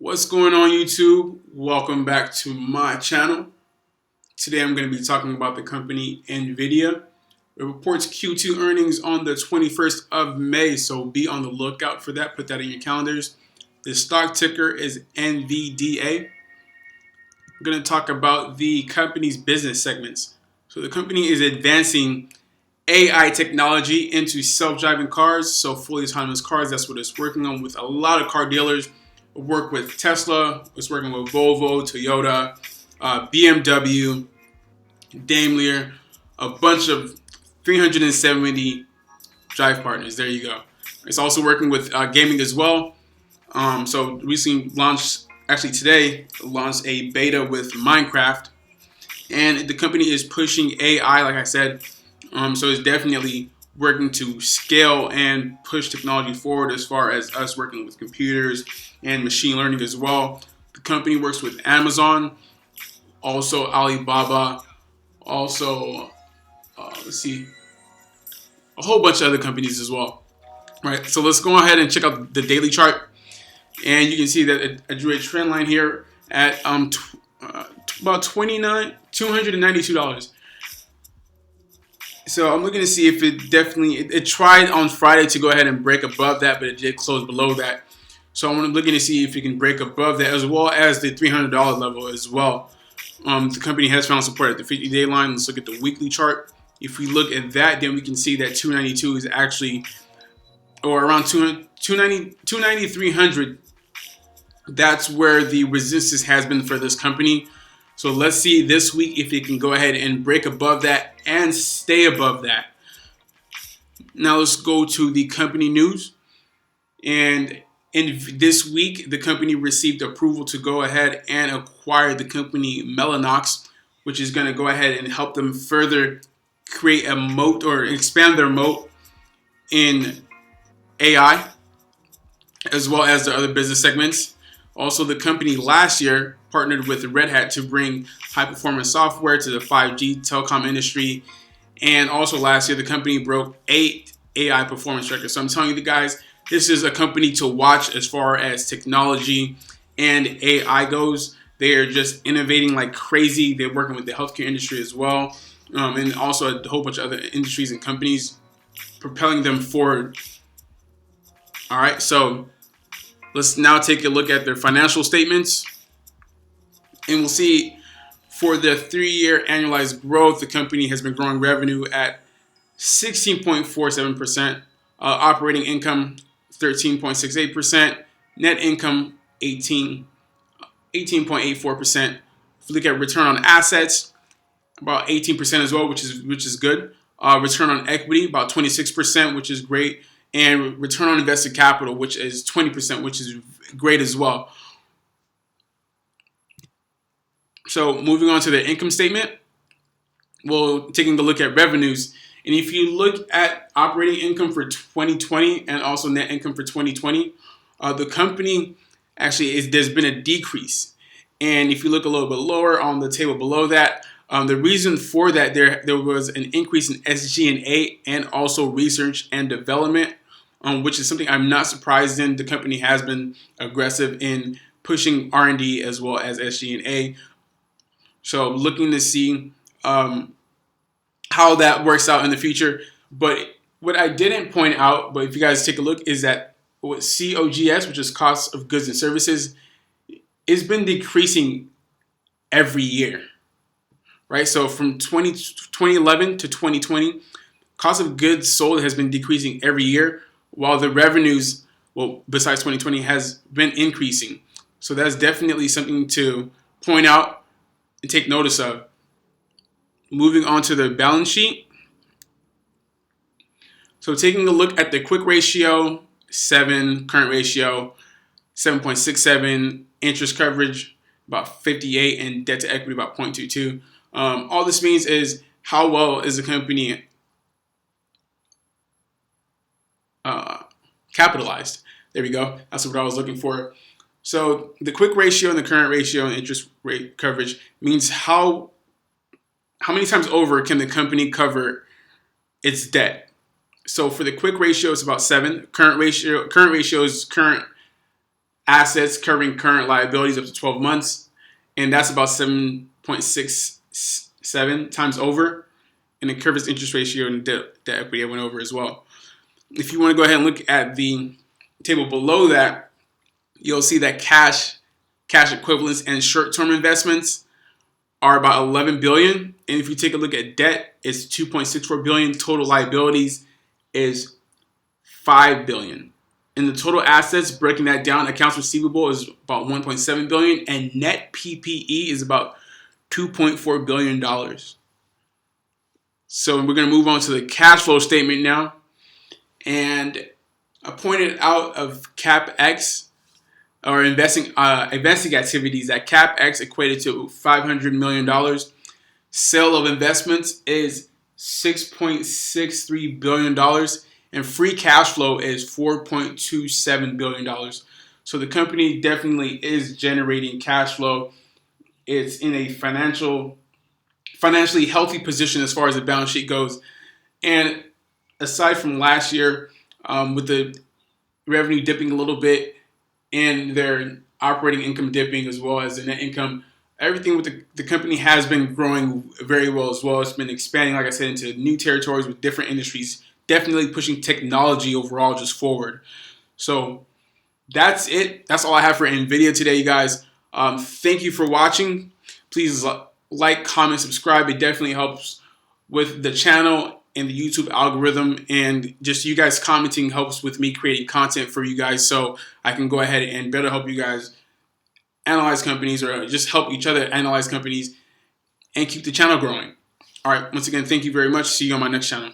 What's going on, YouTube? Welcome back to my channel. Today I'm going to be talking about the company Nvidia. It reports Q2 earnings on the 21st of May, so be on the lookout for that. Put that in your calendars. The stock ticker is NVDA. I'm going to talk about the company's business segments. So the company is advancing AI technology into self-driving cars, so fully autonomous cars. That's what it's working on with a lot of car dealers. Work with Tesla, it's working with Volvo, Toyota, BMW, Daimler, a bunch of 370 drive partners. There you go. It's also working with gaming as well. So recently launched, actually today, launched a beta with Minecraft. And the company is pushing AI, like I said. So it's definitely working to scale and push technology forward as far as us working with computers and machine learning as well. The company works with Amazon, also Alibaba, also, let's see, a whole bunch of other companies as well. All right, so let's go ahead and check out the daily chart. And you can see that I drew a trend line here at about $292. So I'm looking to see if it tried on Friday to go ahead and break above that, but it did close below that. So I'm looking to see if it can break above that, as well as the $300 level as well. The company has found support at the 50-day line. Let's look at the weekly chart. If we look at that, then we can see that 292 is actually, or around 290, 300. That's where the resistance has been for this company. So let's see this week if it can go ahead and break above that and stay above that. Now let's go to the company news. And in this week, the company received approval to go ahead and acquire the company Mellanox, which is going to go ahead and help them further create a moat or expand their moat in AI, as well as their other business segments. Also, the company last year partnered with Red Hat to bring high-performance software to the 5G telecom industry. And also last year, the company broke 8 AI performance records. So I'm telling you guys, this is a company to watch as far as technology and AI goes. They are just innovating like crazy. They're working with the healthcare industry as well, and also a whole bunch of other industries and companies, propelling them forward. All right, so let's now take a look at their financial statements. And we'll see for the 3-year annualized growth, the company has been growing revenue at 16.47%, operating income 13.68%, net income 18.84%. If we look at return on assets, about 18% as well, which is good. Return on equity, about 26%, which is great. And return on invested capital, which is 20%, which is great as well. So moving on to the income statement, we'll taking a look at revenues. And if you look at operating income for 2020 and also net income for 2020, the company actually there's been a decrease. And if you look a little bit lower on the table below that, the reason for that, there was an increase in SG&A and also research and development, which is something I'm not surprised in. The company has been aggressive in pushing R&D as well as SG&A. So looking to see how that works out in the future. But what I didn't point out, but if you guys take a look, is that what COGS, which is cost of goods and services, has been decreasing every year, right? So from 2011 to 2020, cost of goods sold has been decreasing every year, while the revenues, well, besides 2020, has been increasing. So that's definitely something to point out and take notice of. Moving on to the balance sheet. So taking a look at the quick ratio, 7, current ratio, 7.67, interest coverage, about 58, and debt to equity, about 0.22. All this means is how well is the company capitalized. There we go. That's what I was looking for. So the quick ratio and the current ratio and interest rate coverage means how many times over can the company cover its debt. So for the quick ratio, it's about 7. Current ratio is current assets covering current liabilities up to 12 months, and that's about 7.67 times over. And the curve's interest ratio and debt equity I went over as well. If you want to go ahead and look at the table below that, you'll see that cash equivalents, and short-term investments are about 11 billion. And if you take a look at debt, it's 2.64 billion. Total liabilities is 5 billion. And the total assets, breaking that down, accounts receivable is about 1.7 billion, and net PPE is about $2.4 billion. So we're going to move on to the cash flow statement now. And I pointed out of CapEx, or investing activities, that CapEx equated to $500 million. Sale of investments is $6.63 billion. And free cash flow is $4.27 billion. So the company definitely is generating cash flow. It's in a financially healthy position as far as the balance sheet goes. And aside from last year, with the revenue dipping a little bit and their operating income dipping as well as the net income, everything with the company has been growing very well as well. It's been expanding, like I said, into new territories with different industries, definitely pushing technology overall just forward. So that's it. That's all I have for NVIDIA today, you guys. Thank you for watching. Please like, comment, subscribe. It definitely helps with the channel and the YouTube algorithm, and just you guys commenting helps with me creating content for you guys, so I can go ahead and better help you guys analyze companies, or just help each other analyze companies and keep the channel growing. All right, once again, thank you very much. See you on my next channel.